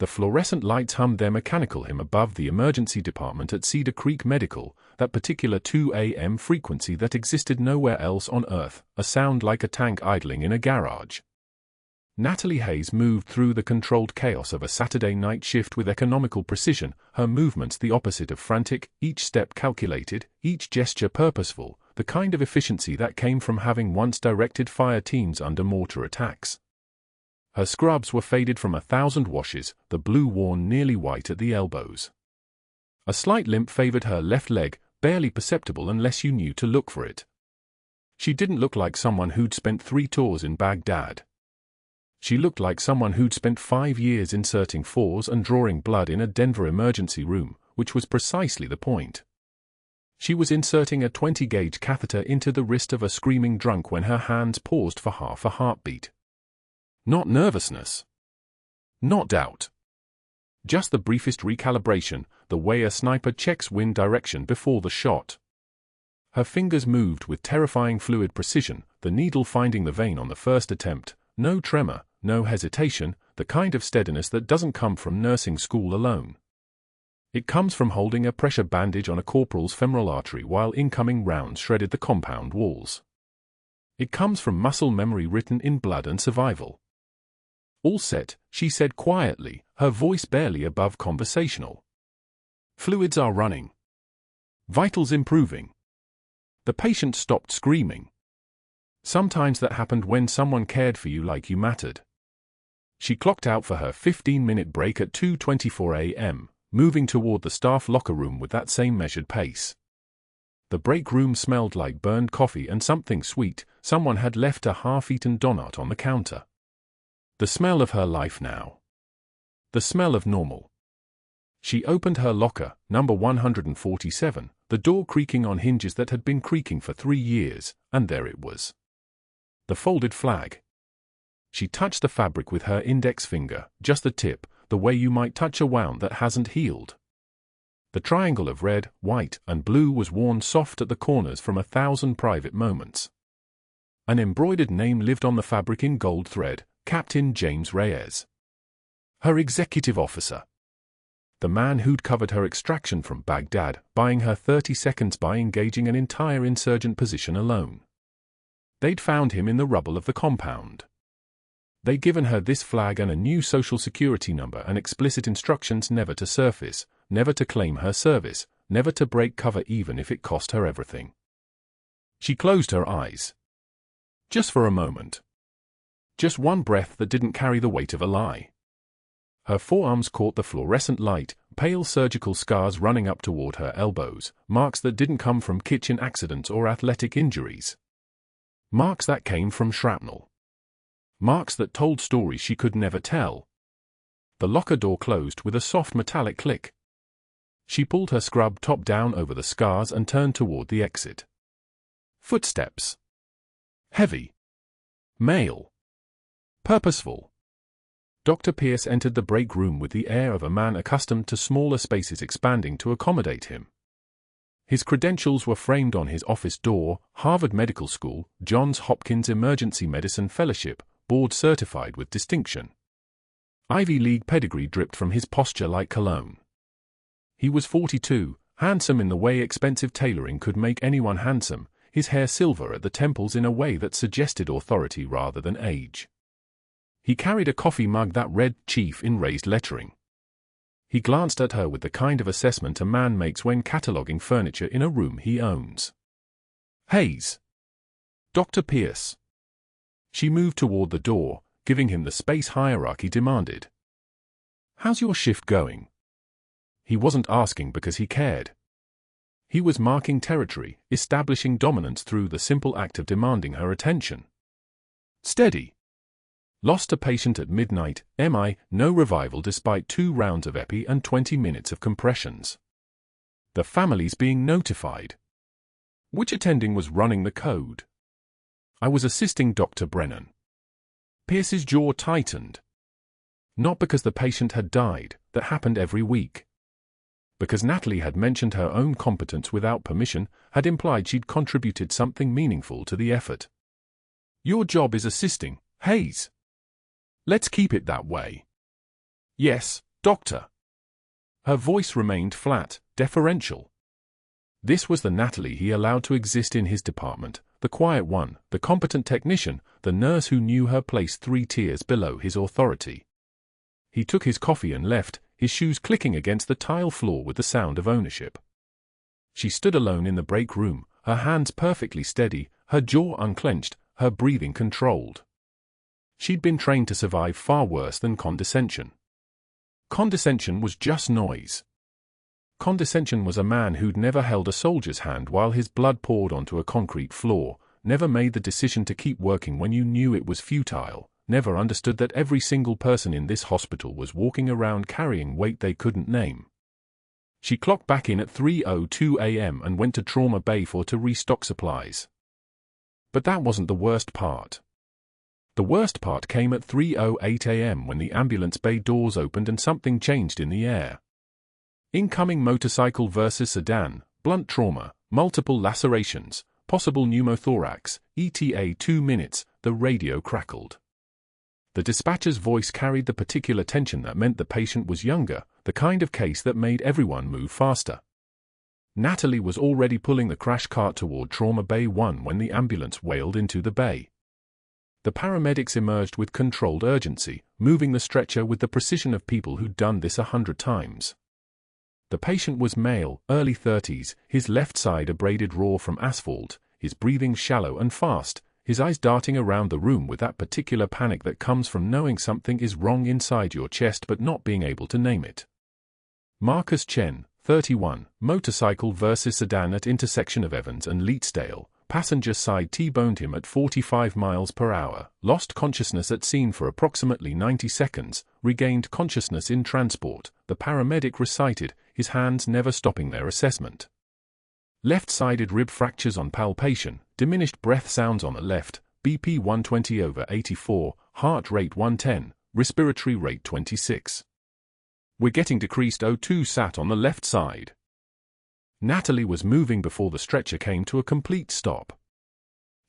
The fluorescent lights hummed their mechanical hymn above the emergency department at Cedar Creek Medical, that particular 2 a.m. frequency that existed nowhere else on Earth, a sound like a tank idling in a garage. Natalie Hayes moved through the controlled chaos of a Saturday night shift with economical precision, her movements the opposite of frantic, each step calculated, each gesture purposeful, the kind of efficiency that came from having once directed fire teams under mortar attacks. Her scrubs were faded from 1,000 washes, the blue worn nearly white at the elbows. A slight limp favored her left leg, barely perceptible unless you knew to look for it. She didn't look like someone who'd spent 3 tours in Baghdad. She looked like someone who'd spent 5 years inserting fours and drawing blood in a Denver emergency room, which was precisely the point. She was inserting a 20-gauge catheter into the wrist of a screaming drunk when her hands paused for half a heartbeat. Not nervousness. Not doubt. Just the briefest recalibration, the way a sniper checks wind direction before the shot. Her fingers moved with terrifying fluid precision, the needle finding the vein on the first attempt, no tremor, no hesitation, the kind of steadiness that doesn't come from nursing school alone. It comes from holding a pressure bandage on a corporal's femoral artery while incoming rounds shredded the compound walls. It comes from muscle memory written in blood and survival. All set, she said quietly, her voice barely above conversational. Fluids are running. Vitals improving. The patient stopped screaming. Sometimes that happened when someone cared for you like you mattered. She clocked out for her 15-minute break at 2:24 a.m., moving toward the staff locker room with that same measured pace. The break room smelled like burned coffee and something sweet. Someone had left a half-eaten donut on the counter. The smell of her life now. The smell of normal. She opened her locker, number 147, the door creaking on hinges that had been creaking for 3 years, and there it was. The folded flag. She touched the fabric with her index finger, just the tip, the way you might touch a wound that hasn't healed. The triangle of red, white, and blue was worn soft at the corners from 1,000 private moments. An embroidered name lived on the fabric in gold thread, Captain James Reyes. Her executive officer. The man who'd covered her extraction from Baghdad, buying her 30 seconds by engaging an entire insurgent position alone. They'd found him in the rubble of the compound. They'd given her this flag and a new social security number and explicit instructions never to surface, never to claim her service, never to break cover even if it cost her everything. She closed her eyes. Just for a moment. Just one breath that didn't carry the weight of a lie. Her forearms caught the fluorescent light, pale surgical scars running up toward her elbows, marks that didn't come from kitchen accidents or athletic injuries. Marks that came from shrapnel. Marks that told stories she could never tell. The locker door closed with a soft metallic click. She pulled her scrub top down over the scars and turned toward the exit. Footsteps. Heavy. Male. Purposeful. Dr. Pierce entered the break room with the air of a man accustomed to smaller spaces expanding to accommodate him. His credentials were framed on his office door: Harvard Medical School, Johns Hopkins Emergency Medicine Fellowship, board certified with distinction. Ivy League pedigree dripped from his posture like cologne. He was 42, handsome in the way expensive tailoring could make anyone handsome, his hair silver at the temples in a way that suggested authority rather than age. He carried a coffee mug that read Chief in raised lettering. He glanced at her with the kind of assessment a man makes when cataloguing furniture in a room he owns. Hayes. Dr. Pierce. She moved toward the door, giving him the space hierarchy demanded. How's your shift going? He wasn't asking because he cared. He was marking territory, establishing dominance through the simple act of demanding her attention. Steady. Lost a patient at midnight, MI, no revival despite 2 rounds of epi and 20 minutes of compressions. The families being notified. Which attending was running the code? I was assisting Dr. Brennan. Pierce's jaw tightened. Not because the patient had died, that happened every week. Because Natalie had mentioned her own competence without permission, had implied she'd contributed something meaningful to the effort. Your job is assisting, Hayes. Let's keep it that way. Yes, "Doctor." Her voice remained flat, deferential. This was the Natalie he allowed to exist in his department, the quiet one, the competent technician, the nurse who knew her place 3 tiers below his authority. He took his coffee and left, his shoes clicking against the tile floor with the sound of ownership. She stood alone in the break room, her hands perfectly steady, her jaw unclenched, her breathing controlled. She'd been trained to survive far worse than condescension. Condescension was just noise. Condescension was a man who'd never held a soldier's hand while his blood poured onto a concrete floor, never made the decision to keep working when you knew it was futile, never understood that every single person in this hospital was walking around carrying weight they couldn't name. She clocked back in at 3:02 a.m. and went to Trauma Bay to restock supplies. But that wasn't the worst part. The worst part came at 3:08 a.m. when the ambulance bay doors opened and something changed in the air. Incoming motorcycle versus sedan, blunt trauma, multiple lacerations, possible pneumothorax, ETA 2 minutes, the radio crackled. The dispatcher's voice carried the particular tension that meant the patient was younger, the kind of case that made everyone move faster. Natalie was already pulling the crash cart toward Trauma Bay 1 when the ambulance wailed into the bay. The paramedics emerged with controlled urgency, moving the stretcher with the precision of people who'd done this 100 times. The patient was male, early 30s, his left side abraded raw from asphalt, his breathing shallow and fast, his eyes darting around the room with that particular panic that comes from knowing something is wrong inside your chest but not being able to name it. Marcus Chen, 31, motorcycle versus sedan at intersection of Evans and Leetsdale. Passenger side T-boned him at 45 miles per hour, lost consciousness at scene for approximately 90 seconds, regained consciousness in transport, the paramedic recited, his hands never stopping their assessment. Left-sided rib fractures on palpation, diminished breath sounds on the left, BP 120/84, heart rate 110, respiratory rate 26. We're getting decreased O2 sat on the left side. Natalie was moving before the stretcher came to a complete stop.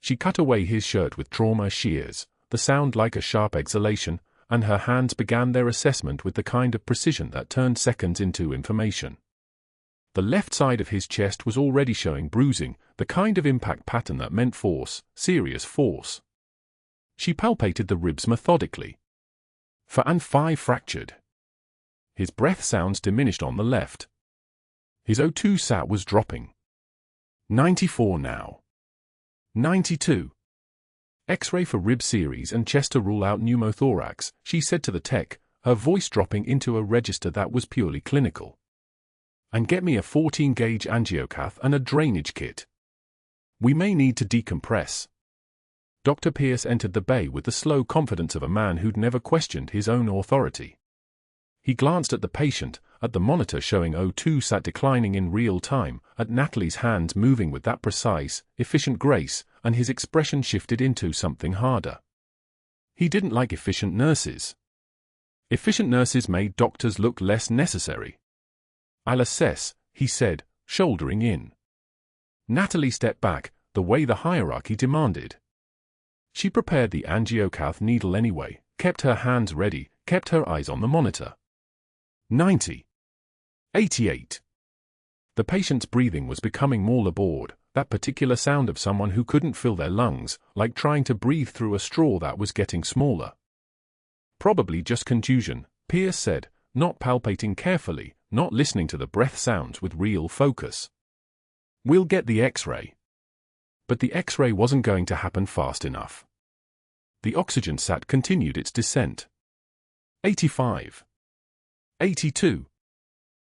She cut away his shirt with trauma shears, the sound like a sharp exhalation, and her hands began their assessment with the kind of precision that turned seconds into information. The left side of his chest was already showing bruising, the kind of impact pattern that meant force, serious force. She palpated the ribs methodically. 4 and 5 fractured. His breath sounds diminished on the left. His O2 sat was dropping. 94 now. 92. X-ray for rib series and chest to rule out pneumothorax, she said to the tech, her voice dropping into a register that was purely clinical. And get me a 14-gauge angiocath and a drainage kit. We may need to decompress. Dr. Pierce entered the bay with the slow confidence of a man who'd never questioned his own authority. He glanced at the patient, at the monitor showing O2 sat declining in real time, at Natalie's hands moving with that precise, efficient grace, and his expression shifted into something harder. He didn't like efficient nurses. Efficient nurses made doctors look less necessary. I'll assess, he said, shouldering in. Natalie stepped back, the way the hierarchy demanded. She prepared the angiocath needle anyway, kept her hands ready, kept her eyes on the monitor. 90. 88. The patient's breathing was becoming more labored, that particular sound of someone who couldn't fill their lungs, like trying to breathe through a straw that was getting smaller. Probably just contusion, Pierce said, not palpating carefully, not listening to the breath sounds with real focus. We'll get the X-ray. But the X-ray wasn't going to happen fast enough. The oxygen sat continued its descent. 85. 82.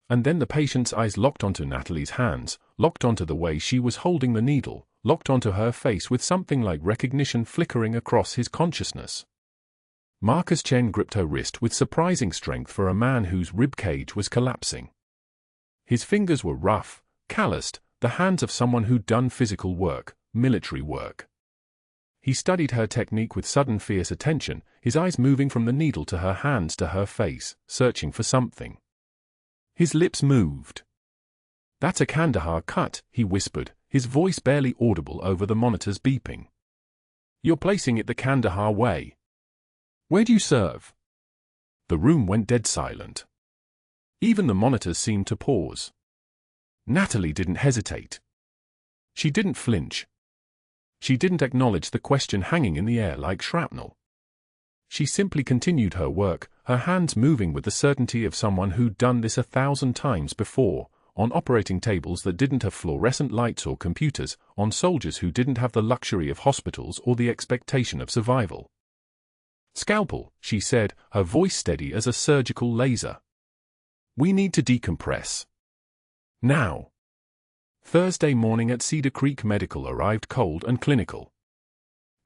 And then the patient's eyes locked onto Natalie's hands, locked onto the way she was holding the needle, locked onto her face with something like recognition flickering across his consciousness. Marcus Chen gripped her wrist with surprising strength for a man whose rib cage was collapsing. His fingers were rough, calloused, the hands of someone who'd done physical work, military work. He studied her technique with sudden fierce attention, his eyes moving from the needle to her hands to her face, searching for something. His lips moved. That's a Kandahar cut, he whispered, his voice barely audible over the monitor's beeping. You're placing it the Kandahar way. Where do you serve? The room went dead silent. Even the monitors seemed to pause. Natalie didn't hesitate. She didn't flinch. She didn't acknowledge the question hanging in the air like shrapnel. She simply continued her work, her hands moving with the certainty of someone who'd done this 1,000 times before, on operating tables that didn't have fluorescent lights or computers, on soldiers who didn't have the luxury of hospitals or the expectation of survival. "Scalpel," she said, her voice steady as a surgical laser. "We need to decompress. Now." Thursday morning at Cedar Creek Medical arrived cold and clinical.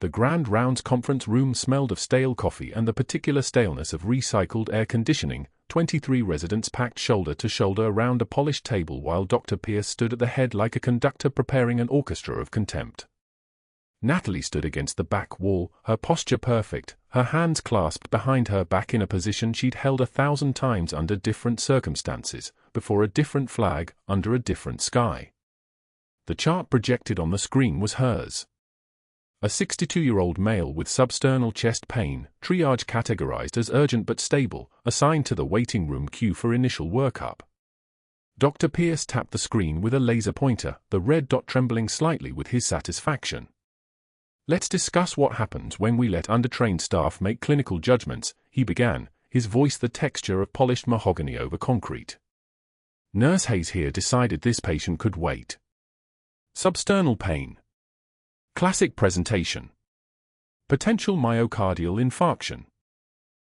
The Grand Rounds conference room smelled of stale coffee and the particular staleness of recycled air conditioning. 23 residents packed shoulder to shoulder around a polished table while Dr. Pierce stood at the head like a conductor preparing an orchestra of contempt. Natalie stood against the back wall, her posture perfect, her hands clasped behind her back in a position she'd held 1,000 times under different circumstances, before a different flag, under a different sky. The chart projected on the screen was hers. A 62-year-old male with substernal chest pain, triage categorized as urgent but stable, assigned to the waiting room queue for initial workup. Dr. Pierce tapped the screen with a laser pointer, the red dot trembling slightly with his satisfaction. "Let's discuss what happens when we let undertrained staff make clinical judgments," he began, his voice the texture of polished mahogany over concrete. "Nurse Hayes here decided this patient could wait. Substernal pain. Classic presentation. Potential myocardial infarction."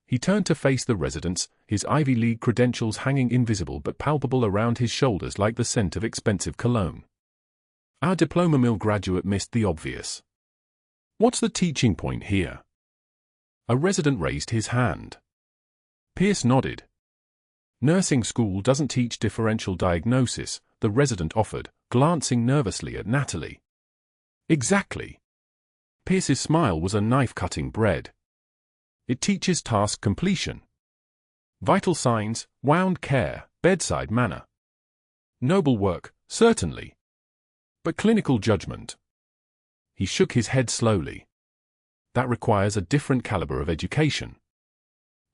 He turned to face the residents, his Ivy League credentials hanging invisible but palpable around his shoulders like the scent of expensive cologne. Our diploma mill graduate missed the obvious. "What's the teaching point here?" A resident raised his hand. Pierce nodded. "Nursing school doesn't teach differential diagnosis," the resident offered, glancing nervously at Natalie. "Exactly." Pierce's smile was a knife-cutting bread. "It teaches task completion. Vital signs, wound care, bedside manner. Noble work, certainly. But clinical judgment." He shook his head slowly. "That requires a different caliber of education.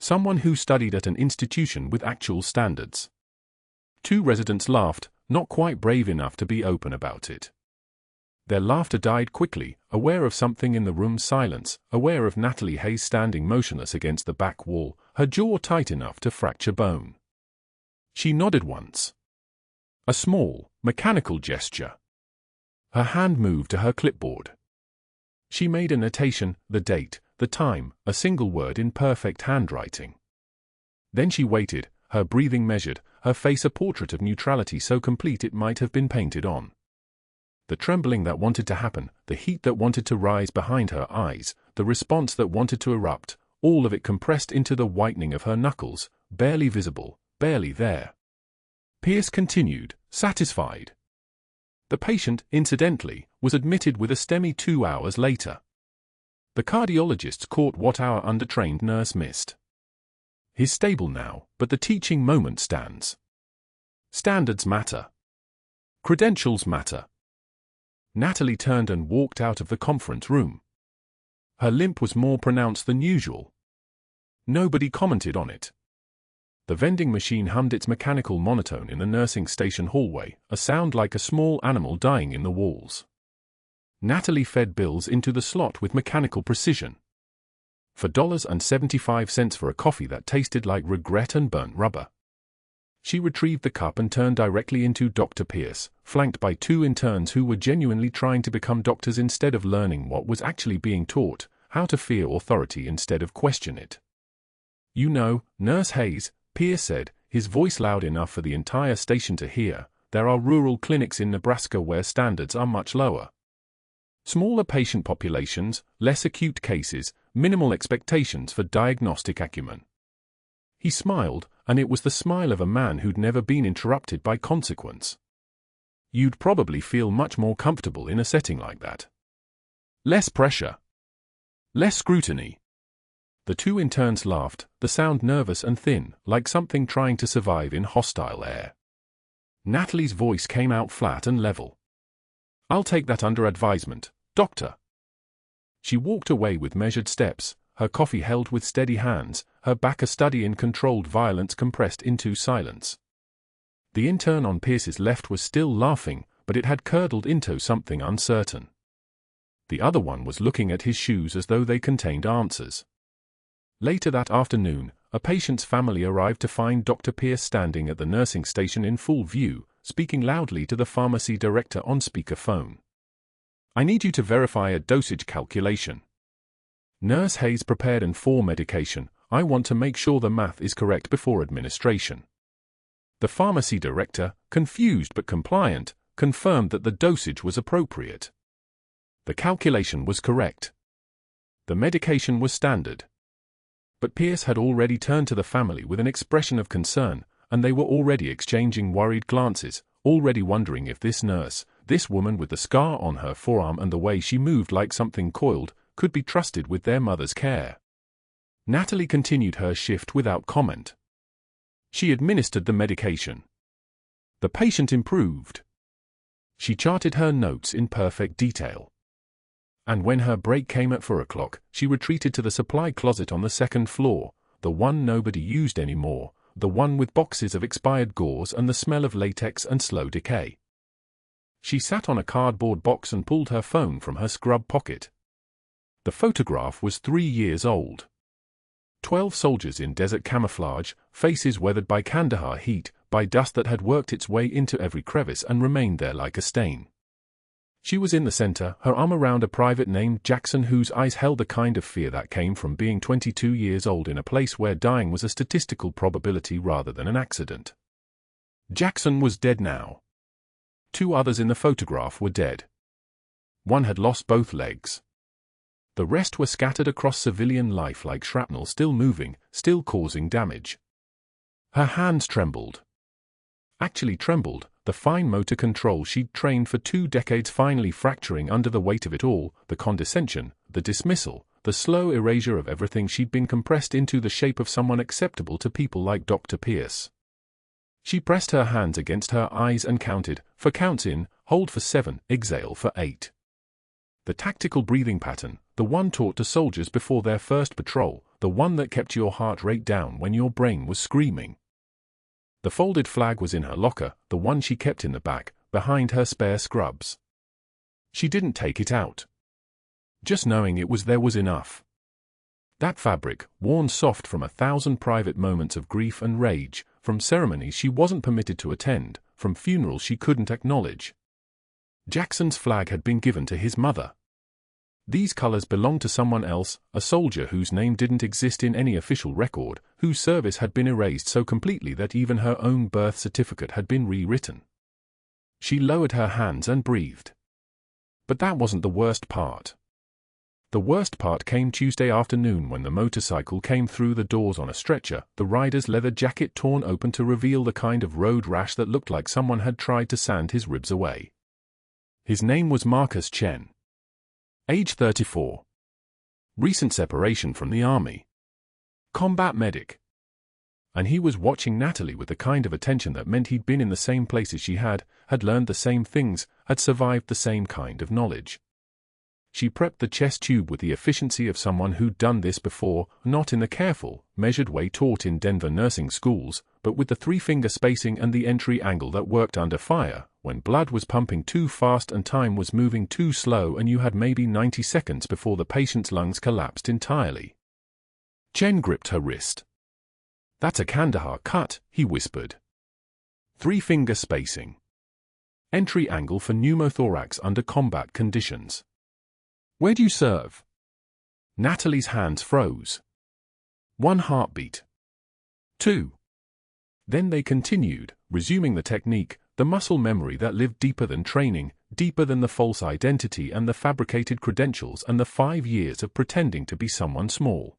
Someone who studied at an institution with actual standards." 2 residents laughed, not quite brave enough to be open about it. Their laughter died quickly, aware of something in the room's silence, aware of Natalie Hayes standing motionless against the back wall, her jaw tight enough to fracture bone. She nodded once. A small, mechanical gesture. Her hand moved to her clipboard. She made a notation, the date, the time, a single word in perfect handwriting. Then she waited, her breathing measured, her face a portrait of neutrality so complete it might have been painted on. The trembling that wanted to happen, the heat that wanted to rise behind her eyes, the response that wanted to erupt, all of it compressed into the whitening of her knuckles, barely visible, barely there. Pierce continued, satisfied. The patient, incidentally, was admitted with a STEMI 2 hours later. The cardiologists caught what our undertrained nurse missed. He's stable now, but the teaching moment stands. Standards matter. Credentials matter. Natalie turned and walked out of the conference room. Her limp was more pronounced than usual. Nobody commented on it. The vending machine hummed its mechanical monotone in the nursing station hallway, a sound like a small animal dying in the walls. Natalie fed bills into the slot with mechanical precision. For $1.75 for a coffee that tasted like regret and burnt rubber. She retrieved the cup and turned directly into Dr. Pierce, flanked by 2 interns who were genuinely trying to become doctors instead of learning what was actually being taught, how to fear authority instead of question it. "You know, Nurse Hayes," Pierce said, his voice loud enough for the entire station to hear, "there are rural clinics in Nebraska where standards are much lower. Smaller patient populations, less acute cases, minimal expectations for diagnostic acumen." He smiled, and it was the smile of a man who'd never been interrupted by consequence. "You'd probably feel much more comfortable in a setting like that. Less pressure. Less scrutiny." The 2 interns laughed, the sound nervous and thin, like something trying to survive in hostile air. Natalie's voice came out flat and level. "I'll take that under advisement, doctor." She walked away with measured steps, her coffee held with steady hands, her back a study in controlled violence compressed into silence. The intern on Pierce's left was still laughing, but it had curdled into something uncertain. The other one was looking at his shoes as though they contained answers. Later that afternoon, a patient's family arrived to find Dr. Pierce standing at the nursing station in full view, speaking loudly to the pharmacy director on speakerphone. "I need you to verify a dosage calculation. Nurse Hayes prepared and for medication. I want to make sure the math is correct before administration." The pharmacy director, confused but compliant, confirmed that the dosage was appropriate. The calculation was correct. The medication was standard. But Pierce had already turned to the family with an expression of concern, and they were already exchanging worried glances, already wondering if this nurse, this woman with the scar on her forearm and the way she moved like something coiled, could be trusted with their mother's care. Natalie continued her shift without comment. She administered the medication. The patient improved. She charted her notes in perfect detail. And when her break came at 4 o'clock, she retreated to the supply closet on the second floor, the one nobody used anymore, the one with boxes of expired gauze and the smell of latex and slow decay. She sat on a cardboard box and pulled her phone from her scrub pocket. The photograph was 3 years old. 12 soldiers in desert camouflage, faces weathered by Kandahar heat, by dust that had worked its way into every crevice and remained there like a stain. She was in the center, her arm around a private named Jackson whose eyes held the kind of fear that came from being 22 years old in a place where dying was a statistical probability rather than an accident. Jackson was dead now. 2 others in the photograph were dead. One had lost both legs. The rest were scattered across civilian life like shrapnel, still moving, still causing damage. Her hands trembled. Actually trembled, the fine motor control she'd trained for 2 decades finally fracturing under the weight of it all, the condescension, the dismissal, the slow erasure of everything she'd been compressed into the shape of someone acceptable to people like Dr. Pierce. She pressed her hands against her eyes and counted, for counts in, hold for 7, exhale for 8. The tactical breathing pattern, the one taught to soldiers before their first patrol, the one that kept your heart rate down when your brain was screaming. The folded flag was in her locker, the one she kept in the back, behind her spare scrubs. She didn't take it out. Just knowing it was there was enough. That fabric, worn soft from 1,000 private moments of grief and rage, from ceremonies she wasn't permitted to attend, from funerals she couldn't acknowledge. Jackson's flag had been given to his mother. These colors belonged to someone else, a soldier whose name didn't exist in any official record, whose service had been erased so completely that even her own birth certificate had been rewritten. She lowered her hands and breathed. But that wasn't the worst part. The worst part came Tuesday afternoon when the motorcycle came through the doors on a stretcher, the rider's leather jacket torn open to reveal the kind of road rash that looked like someone had tried to sand his ribs away. His name was Marcus Chen. Age 34. Recent separation from the army. Combat medic. And he was watching Natalie with the kind of attention that meant he'd been in the same places she had learned the same things, had survived the same kind of knowledge. She prepped the chest tube with the efficiency of someone who'd done this before, not in the careful, measured way taught in Denver nursing schools, but with the 3-finger spacing and the entry angle that worked under fire, when blood was pumping too fast and time was moving too slow and you had maybe 90 seconds before the patient's lungs collapsed entirely. Chen gripped her wrist. "That's a Kandahar cut," he whispered. 3-finger spacing. Entry angle for pneumothorax under combat conditions. "Where do you serve?" Natalie's hands froze. 1 heartbeat. 2. Then they continued, resuming the technique, the muscle memory that lived deeper than training, deeper than the false identity and the fabricated credentials and the 5 years of pretending to be someone small.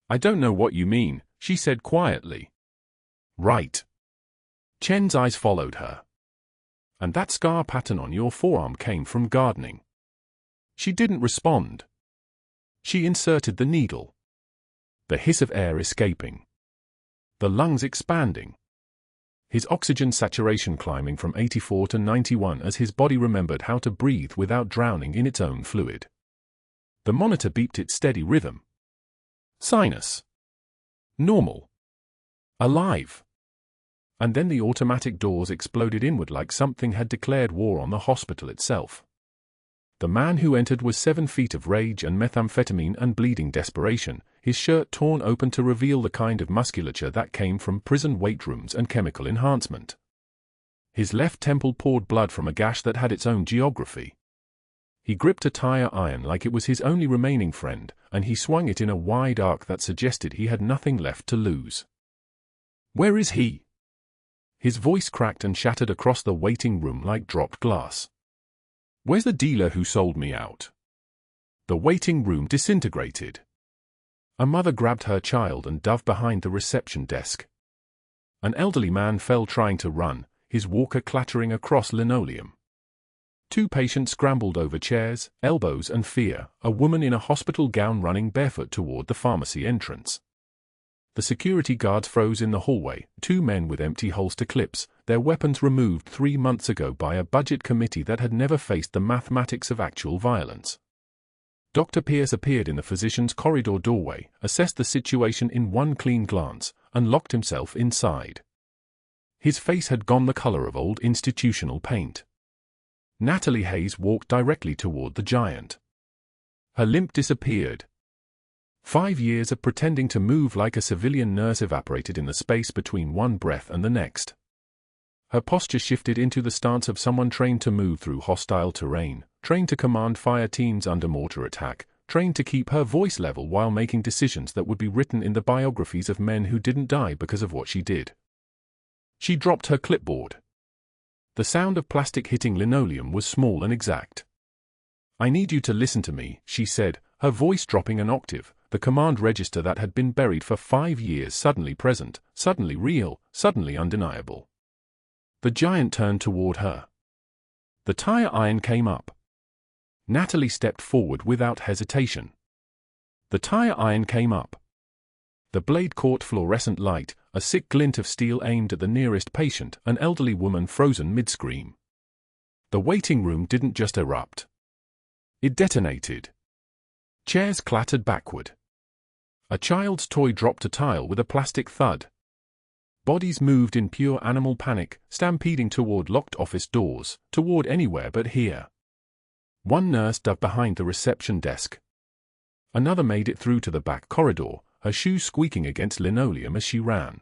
"I don't know what you mean," she said quietly. "Right." Chen's eyes followed her. "And that scar pattern on your forearm came from gardening." She didn't respond. She inserted the needle. The hiss of air escaping. The lungs expanding. His oxygen saturation climbing from 84 to 91 as his body remembered how to breathe without drowning in its own fluid. The monitor beeped its steady rhythm. Sinus. Normal. Alive. And then the automatic doors exploded inward like something had declared war on the hospital itself. The man who entered was 7 feet of rage and methamphetamine and bleeding desperation, his shirt torn open to reveal the kind of musculature that came from prison weight rooms and chemical enhancement. His left temple poured blood from a gash that had its own geography. He gripped a tire iron like it was his only remaining friend, and he swung it in a wide arc that suggested he had nothing left to lose. "Where is he?" His voice cracked and shattered across the waiting room like dropped glass. "Where's the dealer who sold me out?" The waiting room disintegrated. A mother grabbed her child and dove behind the reception desk. An elderly man fell trying to run, his walker clattering across linoleum. 2 patients scrambled over chairs, elbows and fear, a woman in a hospital gown running barefoot toward the pharmacy entrance. The security guards froze in the hallway, 2 men with empty holster clips, their weapons removed 3 months ago by a budget committee that had never faced the mathematics of actual violence. Dr. Pierce appeared in the physician's corridor doorway, assessed the situation in one clean glance, and locked himself inside. His face had gone the color of old institutional paint. Natalie Hayes walked directly toward the giant. Her limp disappeared. 5 years of pretending to move like a civilian nurse evaporated in the space between one breath and the next. Her posture shifted into the stance of someone trained to move through hostile terrain, trained to command fire teams under mortar attack, trained to keep her voice level while making decisions that would be written in the biographies of men who didn't die because of what she did. She dropped her clipboard. The sound of plastic hitting linoleum was small and exact. "I need you to listen to me," she said, her voice dropping an octave, the command register that had been buried for 5 years suddenly present, suddenly real, suddenly undeniable. The giant turned toward her. The tire iron came up. Natalie stepped forward without hesitation. The tire iron came up. The blade caught fluorescent light, a sick glint of steel aimed at the nearest patient, an elderly woman frozen mid-scream. The waiting room didn't just erupt. It detonated. Chairs clattered backward. A child's toy dropped a tile with a plastic thud. Bodies moved in pure animal panic, stampeding toward locked office doors, toward anywhere but here. One nurse dug behind the reception desk. Another made it through to the back corridor, her shoes squeaking against linoleum as she ran.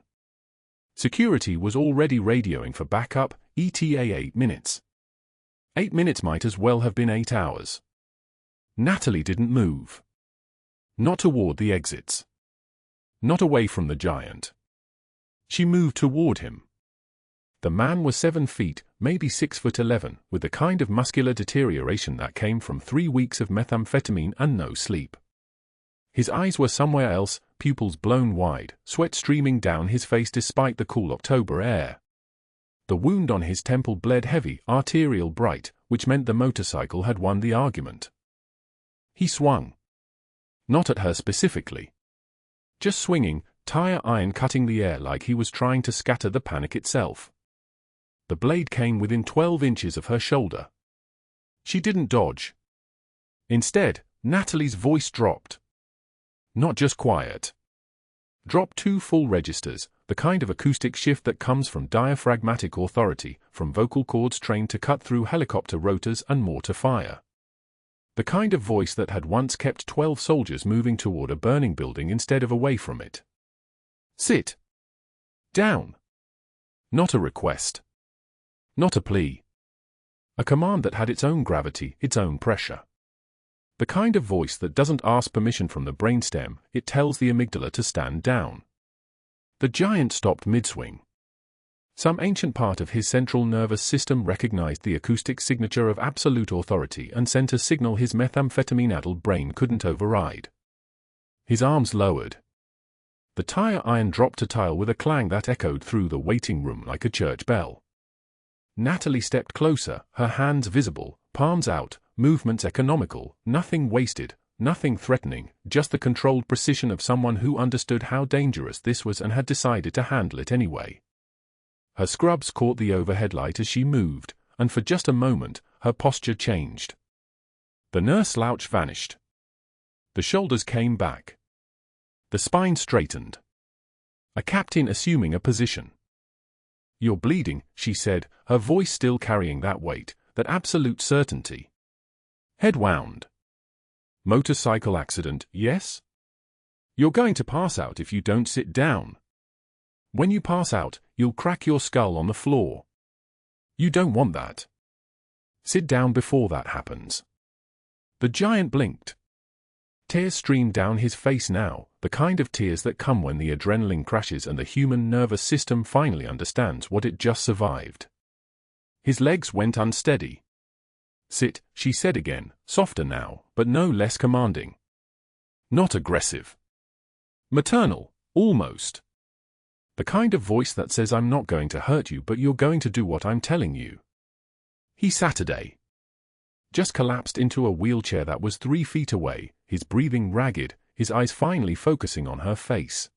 Security was already radioing for backup, ETA 8 minutes. 8 minutes might as well have been 8 hours. Natalie didn't move. Not toward the exits. Not away from the giant. She moved toward him. The man was 7 feet, maybe 6'11", with the kind of muscular deterioration that came from 3 weeks of methamphetamine and no sleep. His eyes were somewhere else, pupils blown wide, sweat streaming down his face despite the cool October air. The wound on his temple bled heavy, arterial bright, which meant the motorcycle had won the argument. He swung. Not at her specifically. Just swinging, tire iron cutting the air like he was trying to scatter the panic itself. The blade came within 12 inches of her shoulder. She didn't dodge. Instead, Natalie's voice dropped. Not just quiet. Dropped 2 full registers, the kind of acoustic shift that comes from diaphragmatic authority, from vocal cords trained to cut through helicopter rotors and mortar fire. The kind of voice that had once kept 12 soldiers moving toward a burning building instead of away from it. Sit down. Not a request. Not a plea. A command that had its own gravity, its own pressure. The kind of voice that doesn't ask permission from the brainstem, it tells the amygdala to stand down. The giant stopped mid-swing. Some ancient part of his central nervous system recognized the acoustic signature of absolute authority and sent a signal his methamphetamine-addled brain couldn't override. His arms lowered. The tire iron dropped to tile with a clang that echoed through the waiting room like a church bell. Natalie stepped closer, her hands visible, palms out, movements economical, nothing wasted, nothing threatening, just the controlled precision of someone who understood how dangerous this was and had decided to handle it anyway. Her scrubs caught the overhead light as she moved, and for just a moment, her posture changed. The nurse slouch vanished. The shoulders came back. The spine straightened. A captain assuming a position. "You're bleeding," she said, her voice still carrying that weight, that absolute certainty. Head wound. "Motorcycle accident, yes? You're going to pass out if you don't sit down. When you pass out, you'll crack your skull on the floor. You don't want that. Sit down before that happens." The giant blinked. Tears streamed down his face now, the kind of tears that come when the adrenaline crashes and the human nervous system finally understands what it just survived. His legs went unsteady. "Sit," she said again, softer now, but no less commanding. Not aggressive. Maternal, almost. The kind of voice that says, "I'm not going to hurt you, but you're going to do what I'm telling you." He Saturday just collapsed into a wheelchair that was 3 feet away, his breathing ragged, his eyes finally focusing on her face.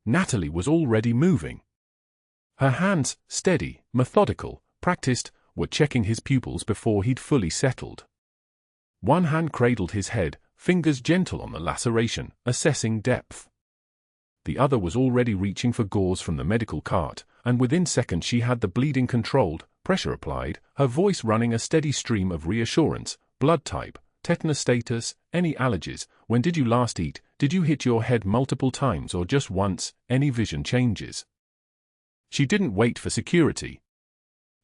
Natalie was already moving. Her hands, steady, methodical, practiced, were checking his pupils before he'd fully settled. One hand cradled his head, fingers gentle on the laceration, assessing depth. The other was already reaching for gauze from the medical cart, and within seconds she had the bleeding controlled, pressure applied, her voice running a steady stream of reassurance. Blood type, tetanus status, any allergies, when did you last eat, did you hit your head multiple times or just once, any vision changes. She didn't wait for security.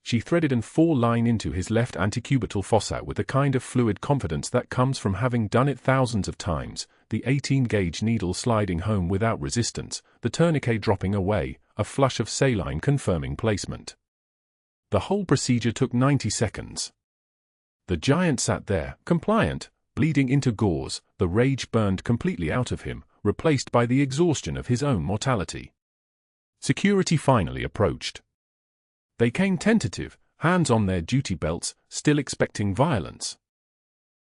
She threaded an 4-line into his left antecubital fossa with the kind of fluid confidence that comes from having done it thousands of times, the 18-gauge needle sliding home without resistance, the tourniquet dropping away, a flush of saline confirming placement. The whole procedure took 90 seconds. The giant sat there, compliant, bleeding into gauze, the rage burned completely out of him, replaced by the exhaustion of his own mortality. Security finally approached. They came tentative, hands on their duty belts, still expecting violence.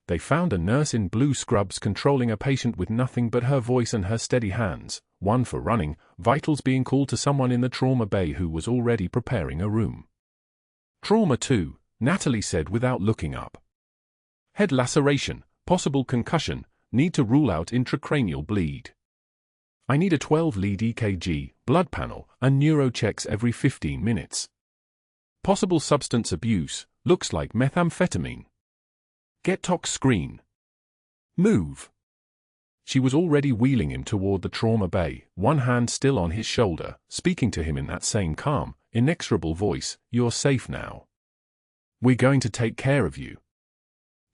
They found a nurse in blue scrubs controlling a patient with nothing but her voice and her steady hands, one for running, vitals being called to someone in the trauma bay who was already preparing a room. "Trauma 2, Natalie said without looking up. "Head laceration, possible concussion, need to rule out intracranial bleed. I need a 12-lead EKG, blood panel, and neuro checks every 15 minutes. Possible substance abuse, looks like methamphetamine. Get tox screen. Move." She was already wheeling him toward the trauma bay, one hand still on his shoulder, speaking to him in that same calm, inexorable voice, "You're safe now. We're going to take care of you.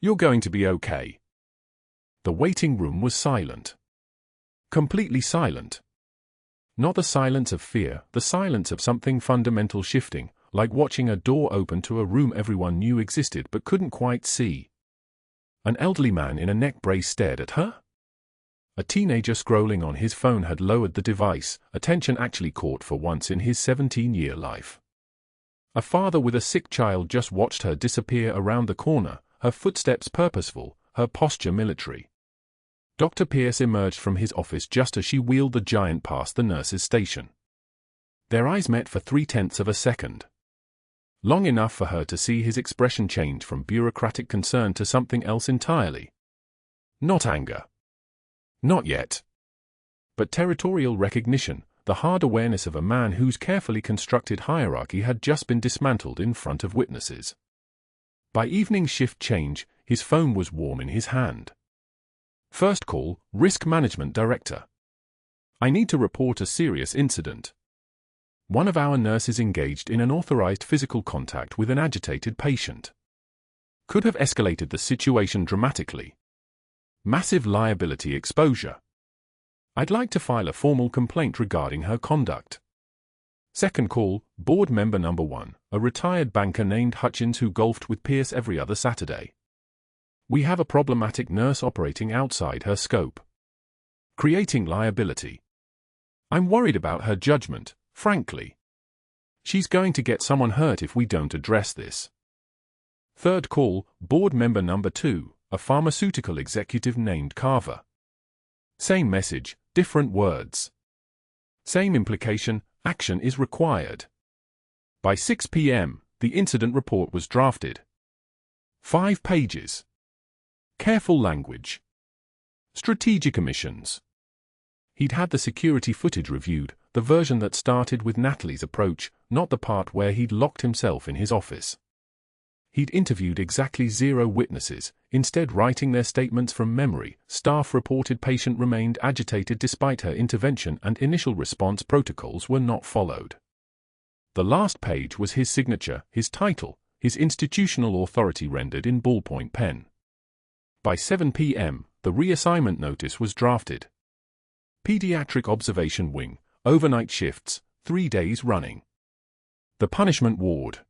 You're going to be okay." The waiting room was silent. Completely silent. Not the silence of fear, the silence of something fundamental shifting, like watching a door open to a room everyone knew existed but couldn't quite see. An elderly man in a neck brace stared at her. A teenager scrolling on his phone had lowered the device, attention actually caught for once in his 17-year life. A father with a sick child just watched her disappear around the corner, her footsteps purposeful, her posture military. Dr. Pierce emerged from his office just as she wheeled the giant past the nurse's station. Their eyes met for 0.3 of a second. Long enough for her to see his expression change from bureaucratic concern to something else entirely. Not anger. Not yet. But territorial recognition, the hard awareness of a man whose carefully constructed hierarchy had just been dismantled in front of witnesses. By evening shift change, his phone was warm in his hand. First call, Risk Management Director. "I need to report a serious incident. One of our nurses engaged in unauthorized physical contact with an agitated patient. Could have escalated the situation dramatically. Massive liability exposure. I'd like to file a formal complaint regarding her conduct." Second call, board member number 1, a retired banker named Hutchins who golfed with Pierce every other Saturday. "We have a problematic nurse operating outside her scope. Creating liability. I'm worried about her judgment, frankly. She's going to get someone hurt if we don't address this." Third call, board member number 2, a pharmaceutical executive named Carver. Same message, different words. Same implication, action is required. By 6 p.m., the incident report was drafted. 5 pages. Careful language. Strategic omissions. He'd had the security footage reviewed, the version that started with Natalie's approach, not the part where he'd locked himself in his office. He'd interviewed exactly 0 witnesses, instead writing their statements from memory. Staff reported patient remained agitated despite her intervention and initial response protocols were not followed. The last page was his signature, his title, his institutional authority rendered in ballpoint pen. By 7 p.m., the reassignment notice was drafted. Pediatric Observation Wing, overnight shifts, 3 days running. The punishment ward.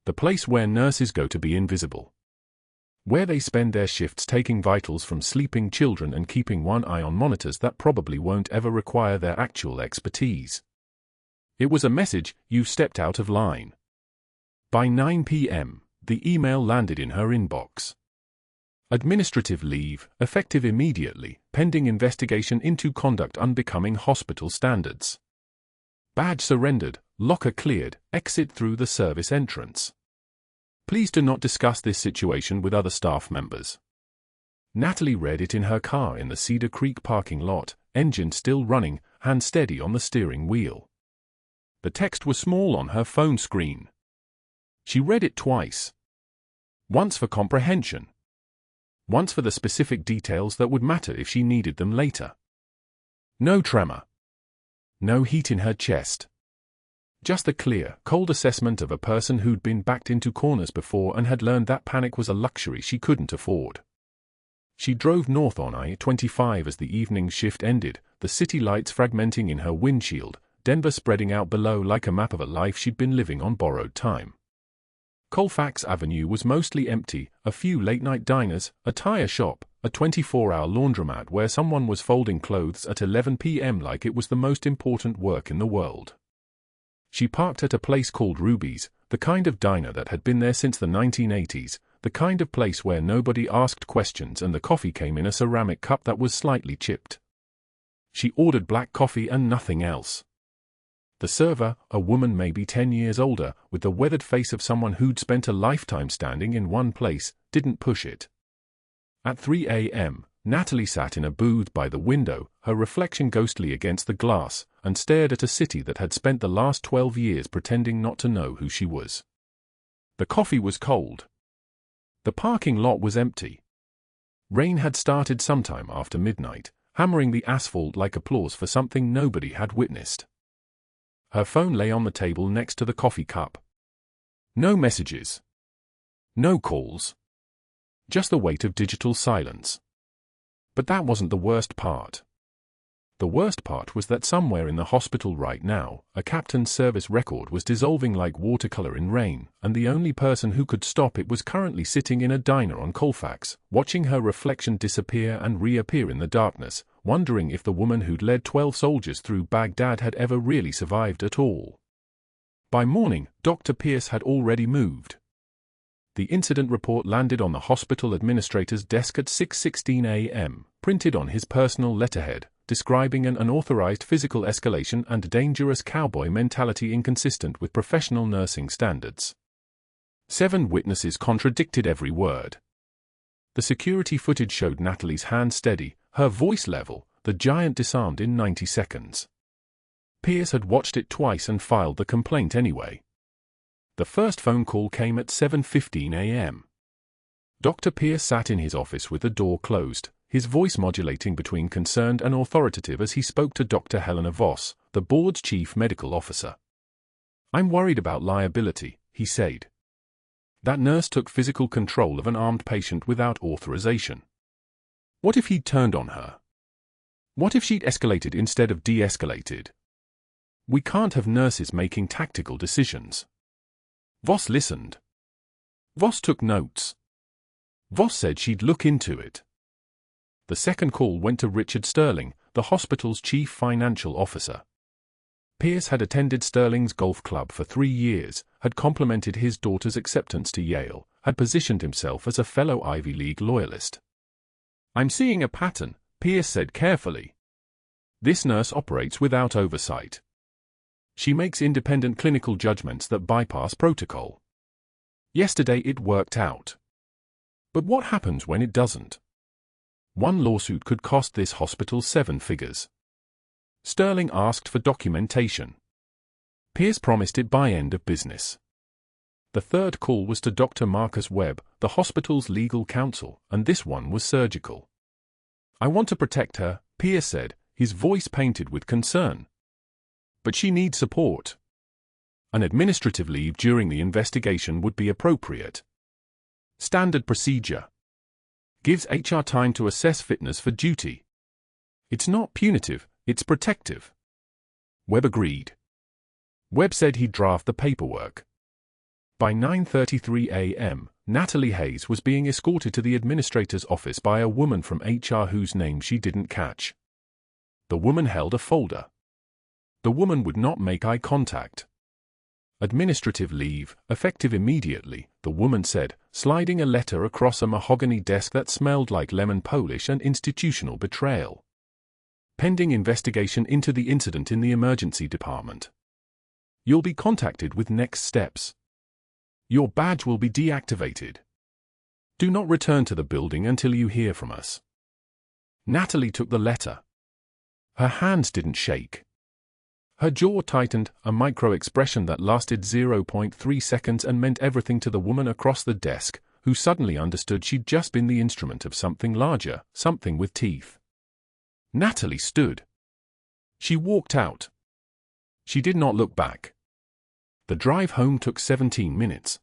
The place where nurses go to be invisible. Where they spend their shifts taking vitals from sleeping children and keeping one eye on monitors that probably won't ever require their actual expertise. It was a message, "You stepped out of line." By 9 p.m., the email landed in her inbox. Administrative leave, effective immediately, pending investigation into conduct unbecoming hospital standards. Badge surrendered, locker cleared, exit through the service entrance. Please do not discuss this situation with other staff members. Natalie read it in her car in the Cedar Creek parking lot, engine still running, hand steady on the steering wheel. The text was small on her phone screen. She read it twice. Once for comprehension. Once for the specific details that would matter if she needed them later. No tremor. No heat in her chest. Just the clear, cold assessment of a person who'd been backed into corners before and had learned that panic was a luxury she couldn't afford. She drove north on I-25 as the evening shift ended, the city lights fragmenting in her windshield, Denver spreading out below like a map of a life she'd been living on borrowed time. Colfax Avenue was mostly empty, a few late-night diners, a tire shop, a 24-hour laundromat where someone was folding clothes at 11 p.m. like it was the most important work in the world. She parked at a place called Ruby's, the kind of diner that had been there since the 1980s, the kind of place where nobody asked questions and the coffee came in a ceramic cup that was slightly chipped. She ordered black coffee and nothing else. The server, a woman maybe 10 years older, with the weathered face of someone who'd spent a lifetime standing in one place, didn't push it. At 3 a.m., Natalie sat in a booth by the window, her reflection ghostly against the glass, and stared at a city that had spent the last 12 years pretending not to know who she was. The coffee was cold. The parking lot was empty. Rain had started sometime after midnight, hammering the asphalt like applause for something nobody had witnessed. Her phone lay on the table next to the coffee cup. No messages. No calls. Just the weight of digital silence. But that wasn't the worst part. The worst part was that somewhere in the hospital right now, a captain's service record was dissolving like watercolor in rain, and the only person who could stop it was currently sitting in a diner on Colfax, watching her reflection disappear and reappear in the darkness, wondering if the woman who'd led 12 soldiers through Baghdad had ever really survived at all. By morning, Dr. Pierce had already moved. The incident report landed on the hospital administrator's desk at 6:16 a.m., printed on his personal letterhead, describing an unauthorized physical escalation and dangerous cowboy mentality inconsistent with professional nursing standards. 7 witnesses contradicted every word. The security footage showed Natalie's hand steady, her voice level, the giant disarmed in 90 seconds. Pierce had watched it twice and filed the complaint anyway. The first phone call came at 7:15 a.m. Dr. Pierce sat in his office with the door closed, his voice modulating between concerned and authoritative as he spoke to Dr. Helena Voss, the board's chief medical officer. "I'm worried about liability," he said. "That nurse took physical control of an armed patient without authorization. What if he'd turned on her? What if she'd escalated instead of de-escalated? We can't have nurses making tactical decisions." Voss listened. Voss took notes. Voss said she'd look into it. The second call went to Richard Sterling, the hospital's chief financial officer. Pierce had attended Sterling's golf club for 3 years, had complimented his daughter's acceptance to Yale, had positioned himself as a fellow Ivy League loyalist. "I'm seeing a pattern," Pierce said carefully. "This nurse operates without oversight. She makes independent clinical judgments that bypass protocol. Yesterday it worked out. But what happens when it doesn't? One lawsuit could cost this hospital 7 figures. Sterling asked for documentation. Pierce promised it by end of business. The third call was to Dr. Marcus Webb, the hospital's legal counsel, and this one was surgical. "I want to protect her," Pierce said, his voice painted with concern. "But she needs support. An administrative leave during the investigation would be appropriate. Standard procedure. Gives HR time to assess fitness for duty. It's not punitive, it's protective." Webb agreed. Webb said he'd draft the paperwork. By 9:33 a.m., Natalie Hayes was being escorted to the administrator's office by a woman from HR whose name she didn't catch. The woman held a folder. The woman would not make eye contact. "Administrative leave, effective immediately," the woman said, sliding a letter across a mahogany desk that smelled like lemon polish and institutional betrayal. "Pending investigation into the incident in the emergency department. You'll be contacted with next steps. Your badge will be deactivated. Do not return to the building until you hear from us." Natalie took the letter. Her hands didn't shake. Her jaw tightened, a micro-expression that lasted 0.3 seconds and meant everything to the woman across the desk, who suddenly understood she'd just been the instrument of something larger, something with teeth. Natalie stood. She walked out. She did not look back. The drive home took 17 minutes.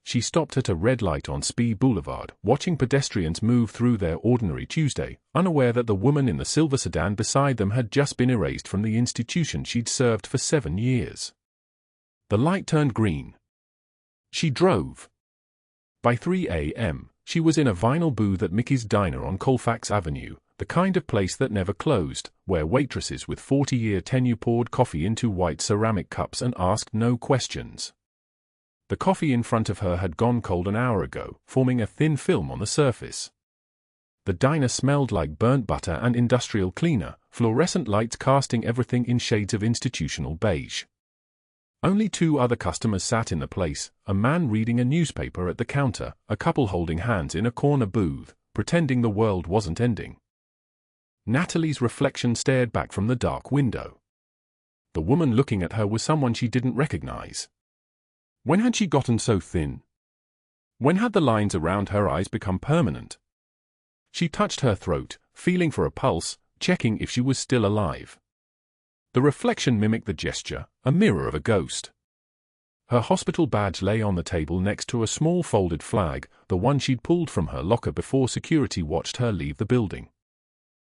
She stopped at a red light on Spee Boulevard, watching pedestrians move through their ordinary Tuesday, unaware that the woman in the silver sedan beside them had just been erased from the institution she'd served for 7 years. The light turned green. She drove. By 3 a.m., she was in a vinyl booth at Mickey's Diner on Colfax Avenue, the kind of place that never closed, where waitresses with 40-year tenure poured coffee into white ceramic cups and asked no questions. The coffee in front of her had gone cold an hour ago, forming a thin film on the surface. The diner smelled like burnt butter and industrial cleaner, fluorescent lights casting everything in shades of institutional beige. Only 2 other customers sat in the place, a man reading a newspaper at the counter, a couple holding hands in a corner booth, pretending the world wasn't ending. Natalie's reflection stared back from the dark window. The woman looking at her was someone she didn't recognize. When had she gotten so thin? When had the lines around her eyes become permanent? She touched her throat, feeling for a pulse, checking if she was still alive. The reflection mimicked the gesture, a mirror of a ghost. Her hospital badge lay on the table next to a small folded flag, the one she'd pulled from her locker before security watched her leave the building.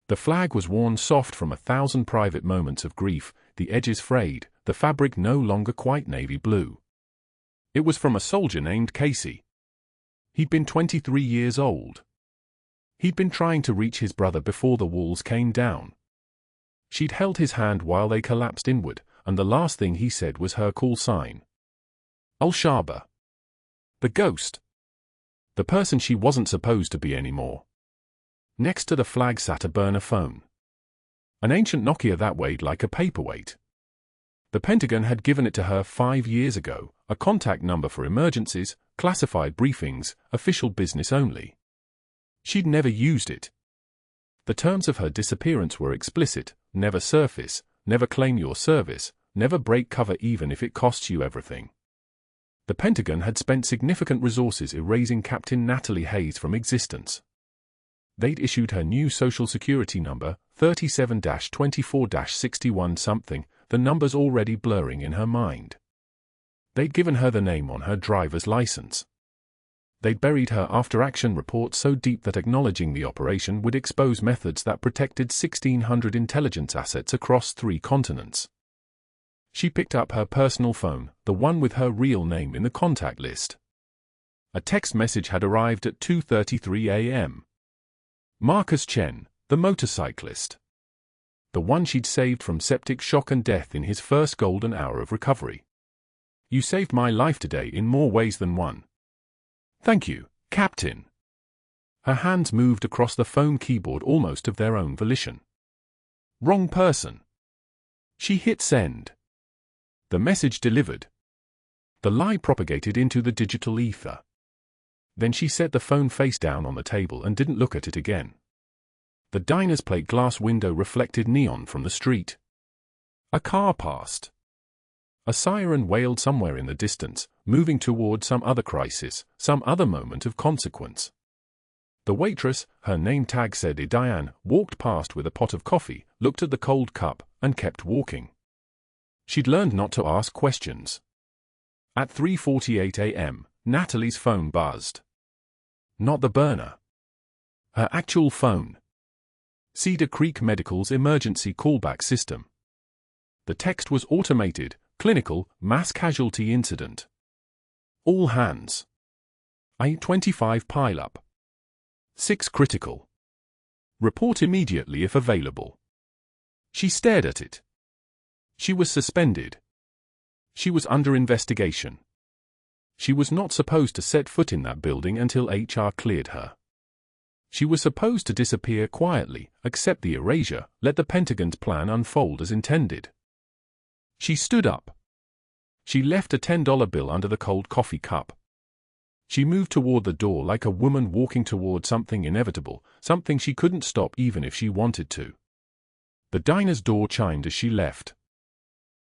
The flag was worn soft from 1,000 private moments of grief, the edges frayed, the fabric no longer quite navy blue. It was from a soldier named Casey. He'd been 23 years old. He'd been trying to reach his brother before the walls came down. She'd held his hand while they collapsed inward, and the last thing he said was her call sign. Al-Shaba. The ghost. The person she wasn't supposed to be anymore. Next to the flag sat a burner phone. An ancient Nokia that weighed like a paperweight. The Pentagon had given it to her 5 years ago, a contact number for emergencies, classified briefings, official business only. She'd never used it. The terms of her disappearance were explicit: never surface, never claim your service, never break cover even if it costs you everything. The Pentagon had spent significant resources erasing Captain Natalie Hayes from existence. They'd issued her new Social Security number, 37-24-61 something, the numbers already blurring in her mind. They'd given her the name on her driver's license. They'd buried her after-action report so deep that acknowledging the operation would expose methods that protected 1,600 intelligence assets across 3 continents. She picked up her personal phone, the one with her real name in the contact list. A text message had arrived at 2:33 a.m. Marcus Chen, the motorcyclist. The one she'd saved from septic shock and death in his first golden hour of recovery. You saved my life today in more ways than one. Thank you, Captain. Her hands moved across the phone keyboard almost of their own volition. Wrong person. She hit send. The message delivered. The lie propagated into the digital ether. Then she set the phone face down on the table and didn't look at it again. The diner's plate glass window reflected neon from the street. A car passed. A siren wailed somewhere in the distance, moving toward some other crisis, some other moment of consequence. The waitress, her name tag said Diane, walked past with a pot of coffee, looked at the cold cup, and kept walking. She'd learned not to ask questions. At 3:48 a.m., Natalie's phone buzzed. Not the burner. Her actual phone. Cedar Creek Medical's emergency callback system. The text was automated, clinical, mass casualty incident. All hands. I-25 pileup. 6 critical. Report immediately if available. She stared at it. She was suspended. She was under investigation. She was not supposed to set foot in that building until HR cleared her. She was supposed to disappear quietly, accept the erasure, let the Pentagon's plan unfold as intended. She stood up. She left a $10 bill under the cold coffee cup. She moved toward the door like a woman walking toward something inevitable, something she couldn't stop even if she wanted to. The diner's door chimed as she left.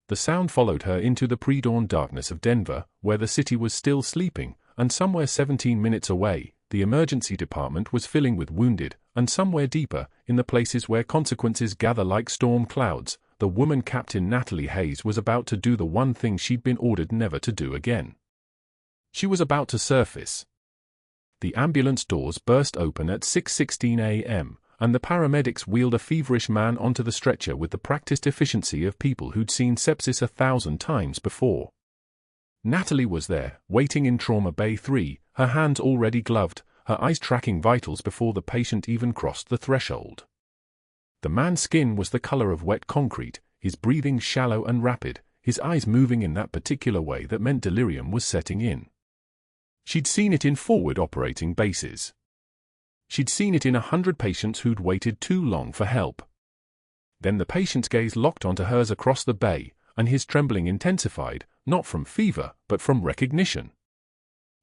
The sound followed her into the pre-dawn darkness of Denver, where the city was still sleeping, and somewhere 17 minutes away, the emergency department was filling with wounded, and somewhere deeper, in the places where consequences gather like storm clouds, the woman Captain Natalie Hayes was about to do the one thing she'd been ordered never to do again. She was about to surface. The ambulance doors burst open at 6:16 a.m., and the paramedics wheeled a feverish man onto the stretcher with the practiced efficiency of people who'd seen sepsis 1,000 times before. Natalie was there, waiting in Trauma Bay 3, her hands already gloved, her eyes tracking vitals before the patient even crossed the threshold. The man's skin was the color of wet concrete, his breathing shallow and rapid, his eyes moving in that particular way that meant delirium was setting in. She'd seen it in forward operating bases. She'd seen it in 100 patients who'd waited too long for help. Then the patient's gaze locked onto hers across the bay, and his trembling intensified, not from fever, but from recognition.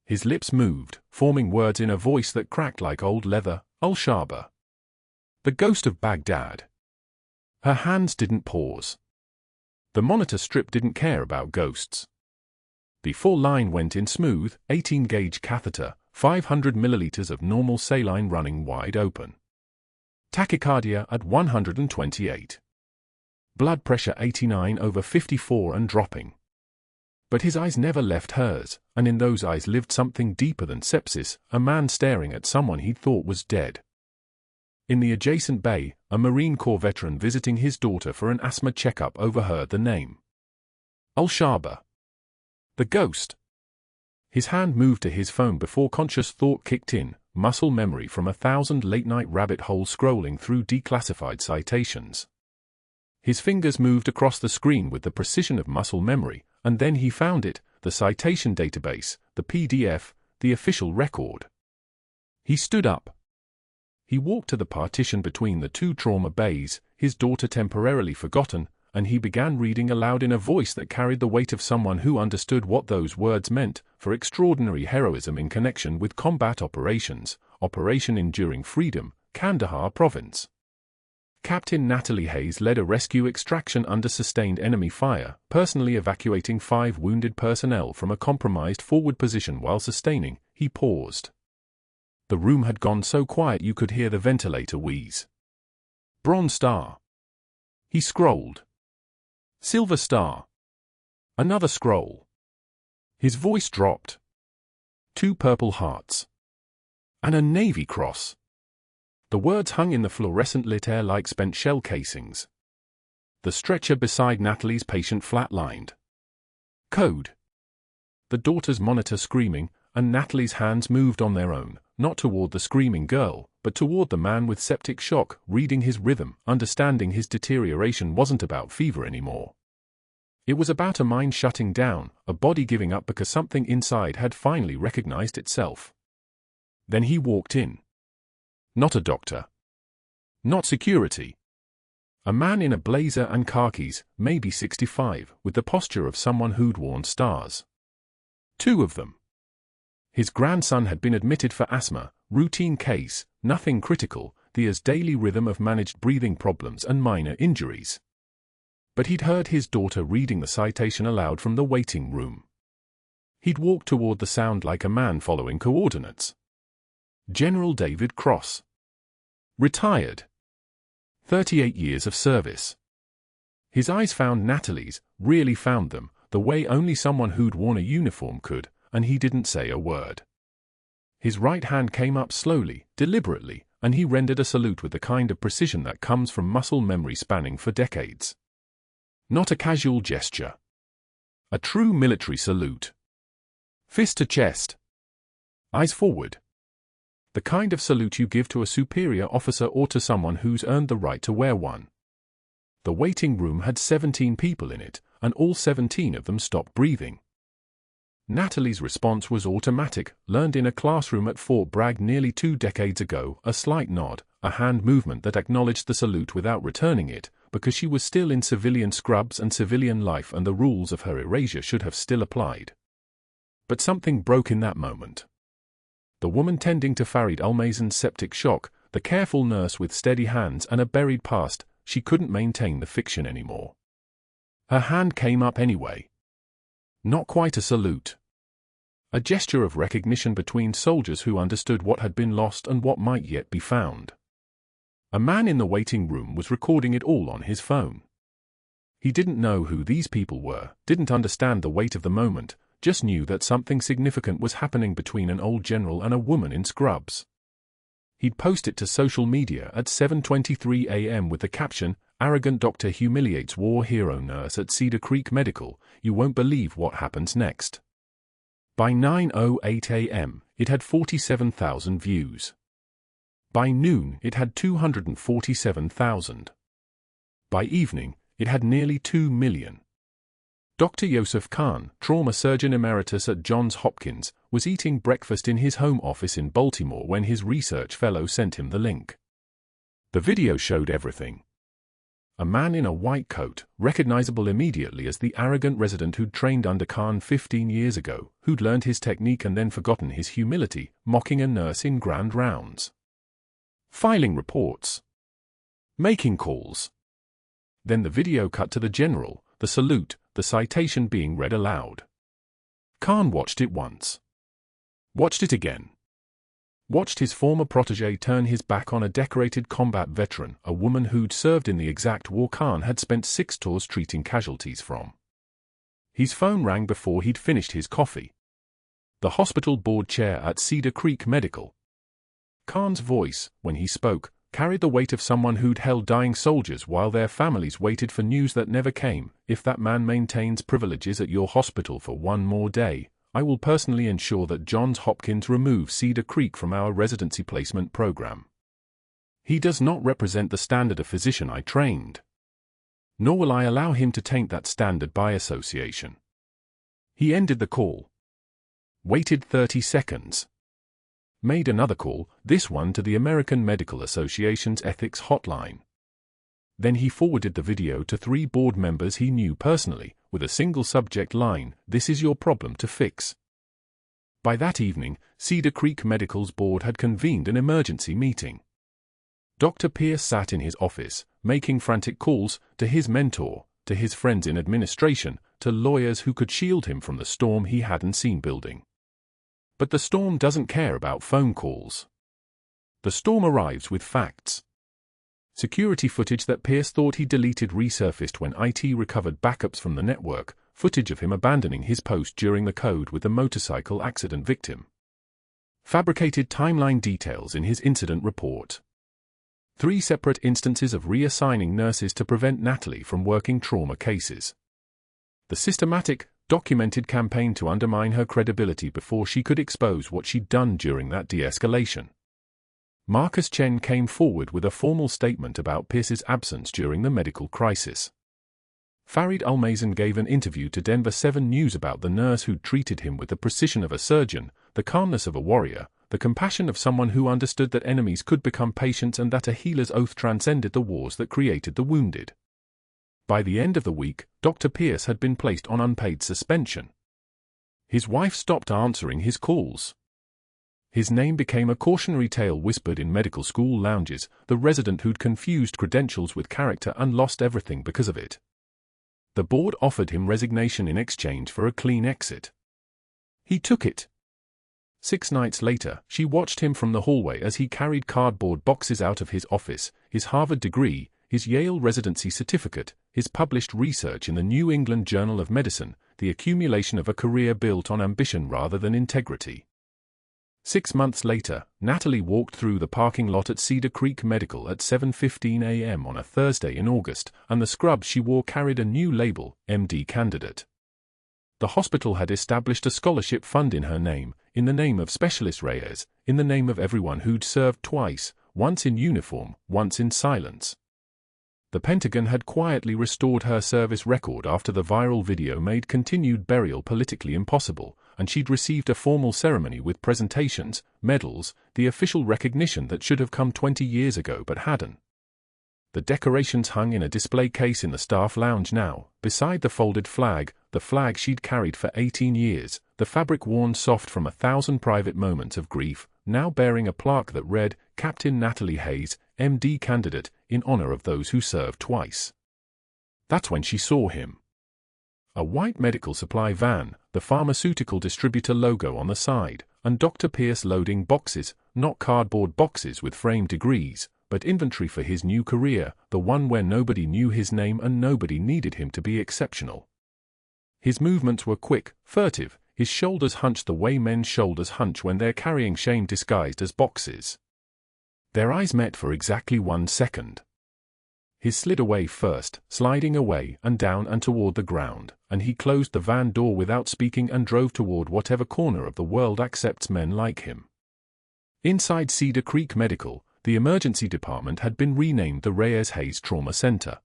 His lips moved, forming words in a voice that cracked like old leather, Al-Shaba. The ghost of Baghdad. Her hands didn't pause. The monitor strip didn't care about ghosts. The full line went in smooth, 18-gauge catheter, 500 milliliters of normal saline running wide open. Tachycardia at 128. Blood pressure 89/54 and dropping. But his eyes never left hers, and in those eyes lived something deeper than sepsis, a man staring at someone he'd thought was dead. In the adjacent bay, a Marine Corps veteran visiting his daughter for an asthma checkup overheard the name. Al-Shaba. The ghost. His hand moved to his phone before conscious thought kicked in, muscle memory from 1,000 late-night rabbit holes scrolling through declassified citations. His fingers moved across the screen with the precision of muscle memory, and then he found it, the citation database, the PDF, the official record. He stood up. He walked to the partition between the two trauma bays, his daughter temporarily forgotten, and he began reading aloud in a voice that carried the weight of someone who understood what those words meant, for extraordinary heroism in connection with combat operations, Operation Enduring Freedom, Kandahar Province. Captain Natalie Hayes led a rescue extraction under sustained enemy fire, personally evacuating 5 wounded personnel from a compromised forward position while sustaining. He paused. The room had gone so quiet you could hear the ventilator wheeze. Bronze Star. He scrolled. Silver Star. Another scroll. His voice dropped. 2 Purple Hearts. And a Navy Cross. The words hung in the fluorescent-lit air like spent shell casings. The stretcher beside Natalie's patient flatlined. Code. The daughter's monitor screaming, and Natalie's hands moved on their own, not toward the screaming girl, but toward the man with septic shock, reading his rhythm, understanding his deterioration wasn't about fever anymore. It was about a mind shutting down, a body giving up because something inside had finally recognized itself. Then he walked in. Not a doctor. Not security. A man in a blazer and khakis, maybe 65, with the posture of someone who'd worn stars. 2 of them. His grandson had been admitted for asthma, routine case, nothing critical, Thea's daily rhythm of managed breathing problems and minor injuries. But he'd heard his daughter reading the citation aloud from the waiting room. He'd walked toward the sound like a man following coordinates. General David Cross. Retired. 38 years of service. His eyes found Natalie's, really found them, the way only someone who'd worn a uniform could, and he didn't say a word. His right hand came up slowly, deliberately, and he rendered a salute with the kind of precision that comes from muscle memory spanning for decades. Not a casual gesture. A true military salute. Fist to chest. Eyes forward. The kind of salute you give to a superior officer or to someone who's earned the right to wear one. The waiting room had 17 people in it, and all 17 of them stopped breathing. Natalie's response was automatic, learned in a classroom at Fort Bragg nearly 2 decades ago, a slight nod, a hand movement that acknowledged the salute without returning it, because she was still in civilian scrubs and civilian life and the rules of her erasure should have still applied. But something broke in that moment. The woman tending to Farid Almazen's septic shock, the careful nurse with steady hands and a buried past, she couldn't maintain the fiction anymore. Her hand came up anyway. Not quite a salute. A gesture of recognition between soldiers who understood what had been lost and what might yet be found. A man in the waiting room was recording it all on his phone. He didn't know who these people were, didn't understand the weight of the moment, just knew that something significant was happening between an old general and a woman in scrubs. He'd post it to social media at 7:23 a.m. with the caption, "Arrogant doctor humiliates war hero nurse at Cedar Creek Medical, you won't believe what happens next." By 9:08 a.m., it had 47,000 views. By noon, it had 247,000. By evening, it had nearly 2 million. Dr. Yosef Khan, trauma surgeon emeritus at Johns Hopkins, was eating breakfast in his home office in Baltimore when his research fellow sent him the link. The video showed everything. A man in a white coat, recognizable immediately as the arrogant resident who'd trained under Khan 15 years ago, who'd learned his technique and then forgotten his humility, mocking a nurse in grand rounds. Filing reports. Making calls. Then the video cut to the general, the salute, the citation being read aloud. Khan watched it once. Watched it again. Watched his former protégé turn his back on a decorated combat veteran, a woman who'd served in the exact war Khan had spent 6 tours treating casualties from. His phone rang before he'd finished his coffee. The hospital board chair at Cedar Creek Medical. Khan's voice, when he spoke, carried the weight of someone who'd held dying soldiers while their families waited for news that never came. If that man maintains privileges at your hospital for one more day, I will personally ensure that Johns Hopkins removes Cedar Creek from our residency placement program. He does not represent the standard of physician I trained. Nor will I allow him to taint that standard by association. He ended the call. Waited 30 seconds. Made another call, this one to the American Medical Association's ethics hotline. Then he forwarded the video to 3 board members he knew personally, with a single subject line, "This is your problem to fix." By that evening, Cedar Creek Medical's board had convened an emergency meeting. Dr. Pierce sat in his office, making frantic calls to his mentor, to his friends in administration, to lawyers who could shield him from the storm he hadn't seen building. But the storm doesn't care about phone calls. The storm arrives with facts. Security footage that Pierce thought he deleted resurfaced when IT recovered backups from the network, footage of him abandoning his post during the code with the motorcycle accident victim. Fabricated timeline details in his incident report. 3 separate instances of reassigning nurses to prevent Natalie from working trauma cases. The systematic, documented campaign to undermine her credibility before she could expose what she'd done during that de-escalation. Marcus Chen came forward with a formal statement about Pierce's absence during the medical crisis. Farid Almazen gave an interview to Denver 7 News about the nurse who'd treated him with the precision of a surgeon, the calmness of a warrior, the compassion of someone who understood that enemies could become patients and that a healer's oath transcended the wars that created the wounded. By the end of the week, Dr. Pierce had been placed on unpaid suspension. His wife stopped answering his calls. His name became a cautionary tale whispered in medical school lounges, the resident who'd confused credentials with character and lost everything because of it. The board offered him resignation in exchange for a clean exit. He took it. 6 nights later, she watched him from the hallway as he carried cardboard boxes out of his office, his Harvard degree, his Yale residency certificate, his published research in the New England Journal of Medicine, the accumulation of a career built on ambition rather than integrity. 6 months later, Natalie walked through the parking lot at Cedar Creek Medical at 7:15 a.m. on a Thursday in August, and the scrubs she wore carried a new label, MD candidate. The hospital had established a scholarship fund in her name, in the name of Specialist Reyes, in the name of everyone who'd served twice, once in uniform, once in silence. The Pentagon had quietly restored her service record after the viral video made continued burial politically impossible, and she'd received a formal ceremony with presentations, medals, the official recognition that should have come 20 years ago but hadn't. The decorations hung in a display case in the staff lounge now, beside the folded flag, the flag she'd carried for 18 years, the fabric worn soft from 1,000 private moments of grief, now bearing a plaque that read, Captain Natalie Hayes, MD candidate, in honor of those who served twice. That's when she saw him. A white medical supply van, the pharmaceutical distributor logo on the side, and Dr. Pierce loading boxes, not cardboard boxes with framed degrees, but inventory for his new career, the one where nobody knew his name and nobody needed him to be exceptional. His movements were quick, furtive, his shoulders hunched the way men's shoulders hunch when they're carrying shame disguised as boxes. Their eyes met for exactly 1 second. His slid away first, sliding away and down and toward the ground, and he closed the van door without speaking and drove toward whatever corner of the world accepts men like him. Inside Cedar Creek Medical, the emergency department had been renamed the Reyes-Hayes Trauma Center.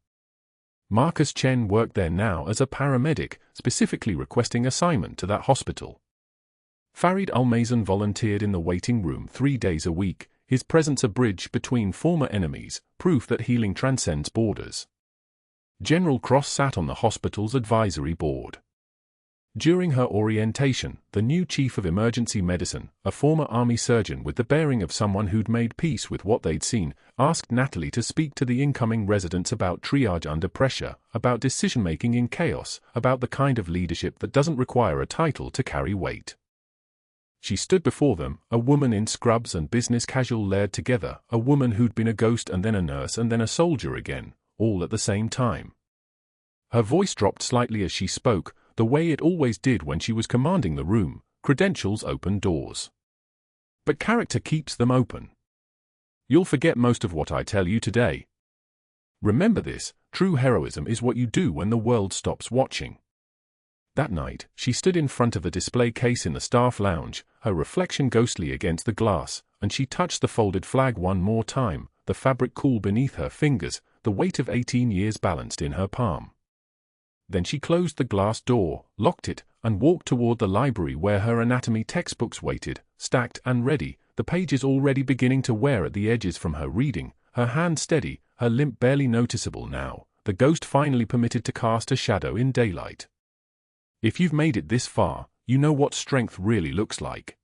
Marcus Chen worked there now as a paramedic, specifically requesting assignment to that hospital. Farid Almazan volunteered in the waiting room 3 days a week, his presence a bridge between former enemies, proof that healing transcends borders. General Cross sat on the hospital's advisory board. During her orientation, the new chief of emergency medicine, a former army surgeon with the bearing of someone who'd made peace with what they'd seen, asked Natalie to speak to the incoming residents about triage under pressure, about decision-making in chaos, about the kind of leadership that doesn't require a title to carry weight. She stood before them, a woman in scrubs and business casual layered together, a woman who'd been a ghost and then a nurse and then a soldier again, all at the same time. Her voice dropped slightly as she spoke, the way it always did when she was commanding the room. Credentials open doors, but character keeps them open. You'll forget most of what I tell you today. Remember this, true heroism is what you do when the world stops watching. That night, she stood in front of a display case in the staff lounge, her reflection ghostly against the glass, and she touched the folded flag one more time, the fabric cool beneath her fingers, the weight of 18 years balanced in her palm. Then she closed the glass door, locked it, and walked toward the library where her anatomy textbooks waited, stacked and ready, the pages already beginning to wear at the edges from her reading, her hand steady, her limp barely noticeable now, the ghost finally permitted to cast a shadow in daylight. If you've made it this far, you know what strength really looks like.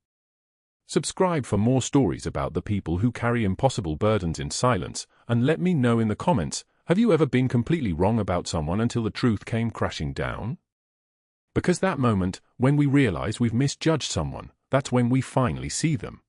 Subscribe for more stories about the people who carry impossible burdens in silence, and let me know in the comments, have you ever been completely wrong about someone until the truth came crashing down? Because that moment, when we realize we've misjudged someone, that's when we finally see them.